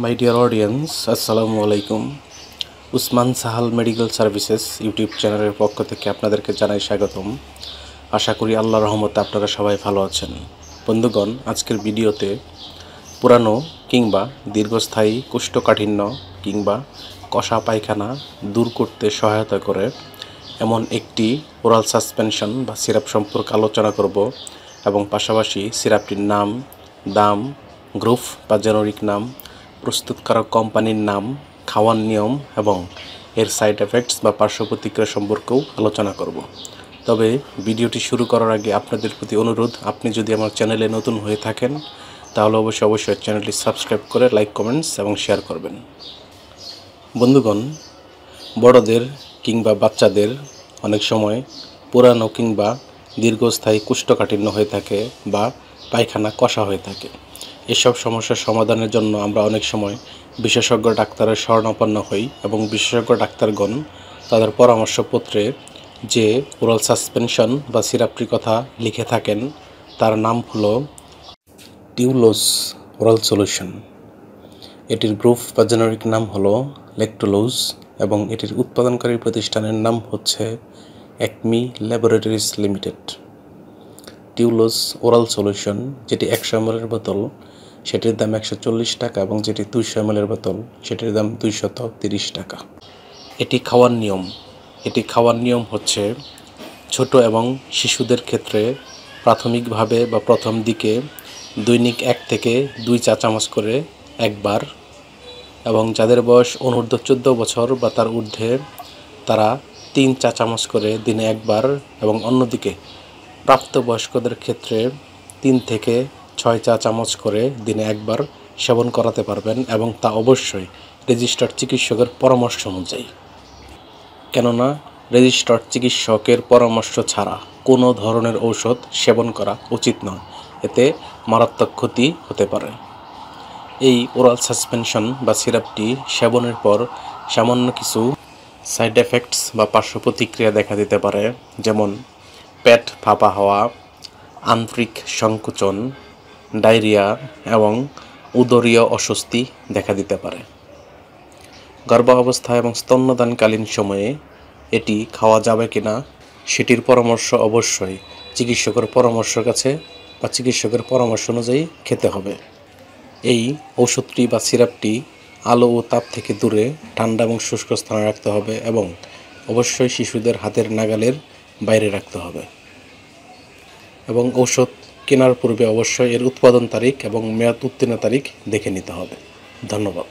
My dear audience, আসসালামু আলাইকুম। Usman Sahal medical services YouTube চ্যানেলের পক্ষ থেকে আপনাদেরকে জানাই স্বাগতম। আশা করি আল্লাহর রহমতে আপনারা সবাই ভালো আছেন। বন্ধুগণ, আজকের ভিডিওতে পুরানো কিংবা দীর্ঘস্থায়ী কোষ্ঠকাঠিন্য কিংবা কষা পায়খানা দূর করতে সহায়তা করে এমন একটি ওরাল সাসপেনশন বা সিরাপ সম্পর্কে আলোচনা করব এবং পাশাপাশি সিরাপটির নাম, দাম, গ্রুপ বা জেনেরিক নাম, প্রস্তুতকারক কোম্পানির নাম, খাওয়ার নিয়ম এবং এর সাইড এফেক্টস বা পার্শ্ব প্রতিক্রিয়া সম্পর্কেও আলোচনা করব। তবে ভিডিওটি শুরু করার আগে আপনাদের প্রতি অনুরোধ, আপনি যদি আমার চ্যানেলে নতুন হয়ে থাকেন তাহলে অবশ্যই চ্যানেলটি সাবস্ক্রাইব করে লাইক, কমেন্টস এবং শেয়ার করবেন। বন্ধুগণ, বড়দের কিংবা বাচ্চাদের অনেক সময় পুরানো কিংবা দীর্ঘস্থায়ী কোষ্ঠকাঠিন্য হয়ে থাকে বা পায়খানা কষা হয়ে থাকে। এসব সমস্যার সমাধানের জন্য আমরা অনেক সময় বিশেষজ্ঞ ডাক্তারের শরণাপন্ন হই এবং বিশেষজ্ঞ ডাক্তারগণ তাদের পরামর্শপত্রে যে ওরাল সাসপেনশন বা সিরাপটির কথা লিখে থাকেন তার নাম হলো টিউলোস ওরাল সলিউশন। এটির গ্রুপ বা জেনেরিক নাম হলো ল্যাকটোলোজ এবং এটির উৎপাদনকারী প্রতিষ্ঠানের নাম হচ্ছে Acme laboratories limited. Tulos oral solution, যেটি 100 ml বোতল, সেটির দাম 140 টাকা এবং যেটি 200 ml বোতল, সেটির দাম 230 টাকা। এটি খাওয়ার নিয়ম হচ্ছে ছোট এবং শিশুদের ক্ষেত্রে প্রাথমিকভাবে বা প্রথম দিকে দৈনিক 1 থেকে 2 চা চামচ করে একবার, এবং যাদের বয়স অনূর্ধ্ব 14 বছর বা তার ঊর্ধ্বে তারা 3 চা চামচ করে দিনে একবার, এবং অন্যদিকে প্রাপ্তবয়স্কদের ক্ষেত্রে 3 থেকে 6 চা চামচ করে দিনে একবার সেবন করাতে পারবেন, এবং তা অবশ্যই রেজিস্টার্ড চিকিৎসকের পরামর্শ অনুযায়ী। কেননা রেজিস্টার্ড চিকিৎসকের পরামর্শ ছাড়া কোনো ধরনের ঔষধ সেবন করা উচিত নয়, এতে মারাত্মক ক্ষতি হতে পারে। এই ওরাল সাসপেনশন বা সিরাপটি সেবনের পর সামান্য কিছু সাইড এফেক্টস বা পার্শ্ব প্রতিক্রিয়া দেখা দিতে পারে, যেমন পেট ফাঁপা হওয়া, আন্ত্রিক সংকোচন, ডায়রিয়া এবং উদরীয় অস্বস্তি দেখা দিতে পারে। গর্ভাবস্থা এবং স্তন্যদানকালীন সময়ে এটি খাওয়া যাবে কিনা সেটির পরামর্শ অবশ্যই চিকিৎসকের পরামর্শ অনুযায়ী খেতে হবে। এই ঔষধটি বা সিরাপটি আলো ও তাপ থেকে দূরে ঠান্ডা এবং শুষ্ক স্থানে রাখতে হবে এবং অবশ্যই শিশুদের হাতের নাগালের বাইরে রাখতে হবে, এবং ঔষধ কেনার পূর্বে অবশ্যই এর উৎপাদন তারিখ এবং মেয়াদ উত্তীর্ণ তারিখ দেখে নিতে হবে। ধন্যবাদ।